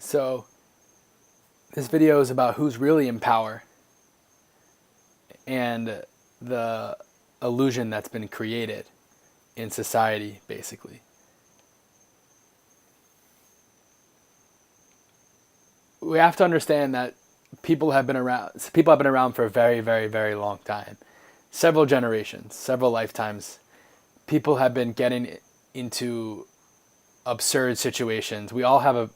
So this video is about who's really in power and the illusion that's been created in society, basically. We have to understand that people have been around for a very, very, very long time. Several generations, several lifetimes. People have been getting into absurd situations. We all have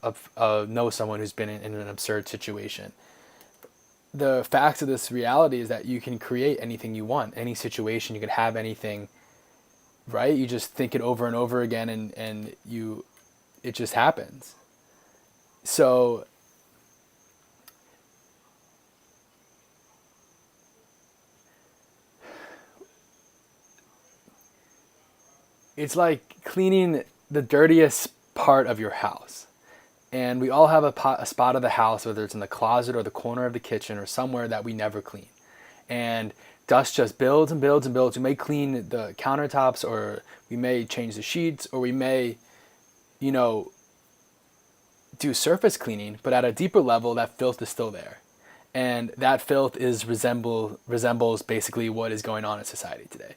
know someone who's been in an absurd situation. The facts of this reality is that you can create anything you want, any situation. You can have anything, right? You just think it over and over again, and it just happens. So it's like cleaning the dirtiest part of your house. And we all have a spot of the house, whether it's in the closet or the corner of the kitchen or somewhere that we never clean. And dust just builds and builds and builds. We may clean the countertops, or we may change the sheets, or we may, do surface cleaning, but at a deeper level, that filth is still there. And that filth resembles basically what is going on in society today.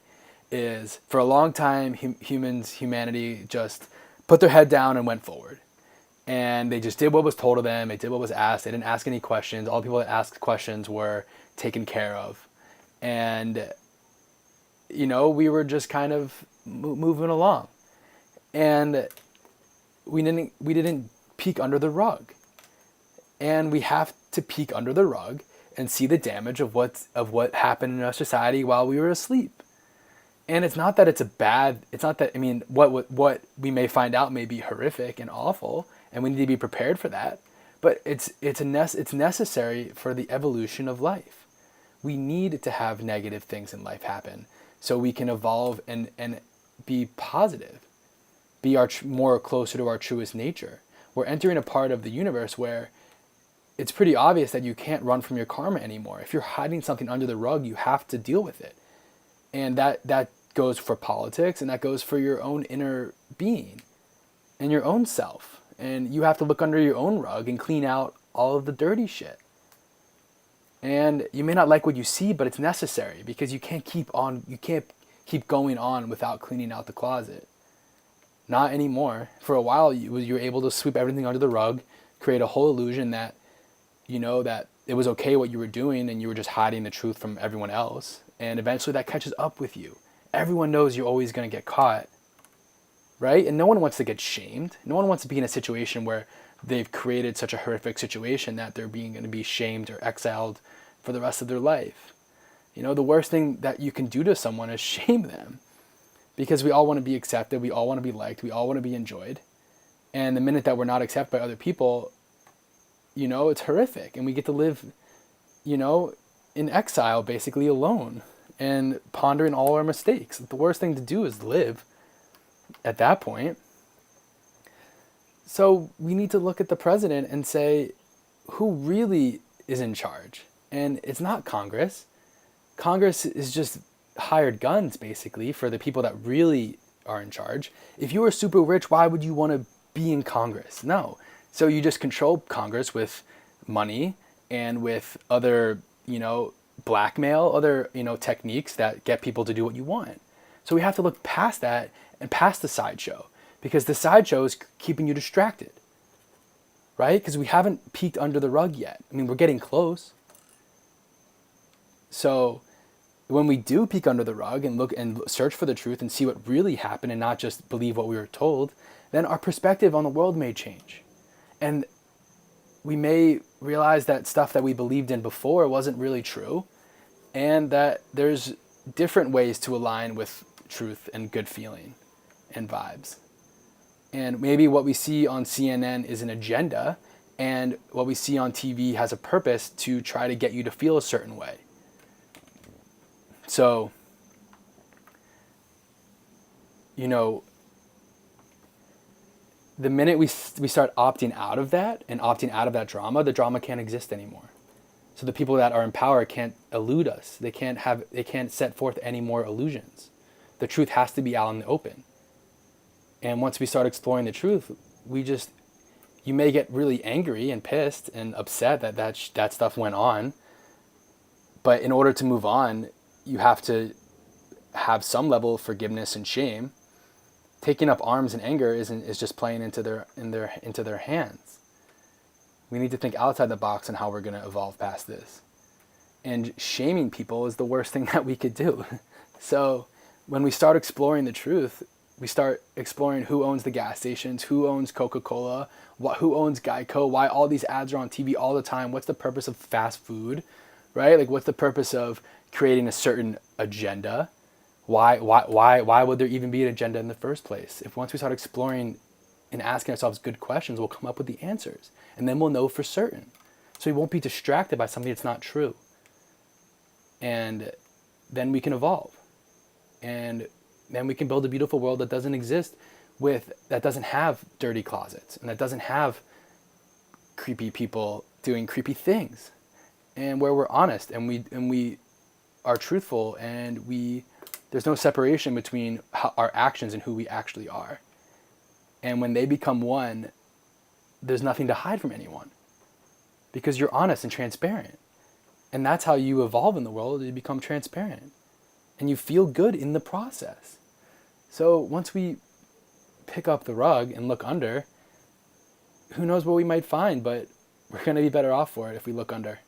Is for a long time, humanity just put their head down and went forward. And they just did what was told of them. They did what was asked. They didn't ask any questions. All the people that asked questions were taken care of. And, we were just kind of moving along. And we didn't peek under the rug. And we have to peek under the rug and see the damage of what happened in our society while we were asleep. And it's not that what we may find out may be horrific and awful, and we need to be prepared for that. But it's necessary for the evolution of life. We need to have negative things in life happen so we can evolve and be positive, be more closer to our truest nature. We're entering a part of the universe where it's pretty obvious that you can't run from your karma anymore. If you're hiding something under the rug, you have to deal with it. And that goes for politics, and that goes for your own inner being and your own self. And you have to look under your own rug and clean out all of the dirty shit. And you may not like what you see, but it's necessary, because you can't keep going on without cleaning out the closet. Not anymore. For a while, you were able to sweep everything under the rug, create a whole illusion that, that it was okay what you were doing, and you were just hiding the truth from everyone else. And eventually that catches up with you. Everyone knows you're always going to get caught, right? And no one wants to get shamed. No one wants to be in a situation where they've created such a horrific situation that they're going to be shamed or exiled for the rest of their life. The worst thing that you can do to someone is shame them, because we all want to be accepted. We all want to be liked. We all want to be enjoyed. And the minute that we're not accepted by other people, it's horrific. And we get to live, in exile, basically alone, and pondering all our mistakes. The worst thing to do is live at that point. So we need to look at the president and say, who really is in charge? And it's not Congress. Congress is just hired guns, basically, for the people that really are in charge. If you were super rich, why would you want to be in Congress? No. So you just control Congress with money and with other, blackmail, other, techniques that get people to do what you want. So we have to look past that and past the sideshow, because the sideshow is keeping you distracted, right? Because we haven't peeked under the rug yet. We're getting close. So when we do peek under the rug and look and search for the truth and see what really happened and not just believe what we were told, then our perspective on the world may change. And we may realize that stuff that we believed in before wasn't really true, and that there's different ways to align with truth and good feeling and vibes. And maybe what we see on CNN is an agenda, and what we see on TV has a purpose to try to get you to feel a certain way. So, the minute we start opting out of that and opting out of that drama, the drama can't exist anymore. So the people that are in power can't elude us. They can't set forth any more illusions. The truth has to be out in the open. And once we start exploring the truth, we just You may get really angry and pissed and upset that that stuff went on, but in order to move on, you have to have some level of forgiveness and shame. Taking up arms and anger is just playing into their hands. We need to think outside the box on how we're going to evolve past this. And shaming people is the worst thing that we could do. So when we start exploring the truth, we start exploring who owns the gas stations, who owns Coca-Cola, who owns Geico, why all these ads are on TV all the time, what's the purpose of fast food, right? Like, what's the purpose of creating a certain agenda? Why would there even be an agenda in the first place? If once we start exploring and asking ourselves good questions, we'll come up with the answers, and then we'll know for certain. So we won't be distracted by something that's not true. And then we can evolve. And then we can build a beautiful world that doesn't exist that doesn't have dirty closets, and that doesn't have creepy people doing creepy things, and where we're honest and we are truthful, and there's no separation between our actions and who we actually are. And when they become one, there's nothing to hide from anyone, because you're honest and transparent. And that's how you evolve in the world. You become transparent, and you feel good in the process. So once we pick up the rug and look under, who knows what we might find, but we're going to be better off for it if we look under.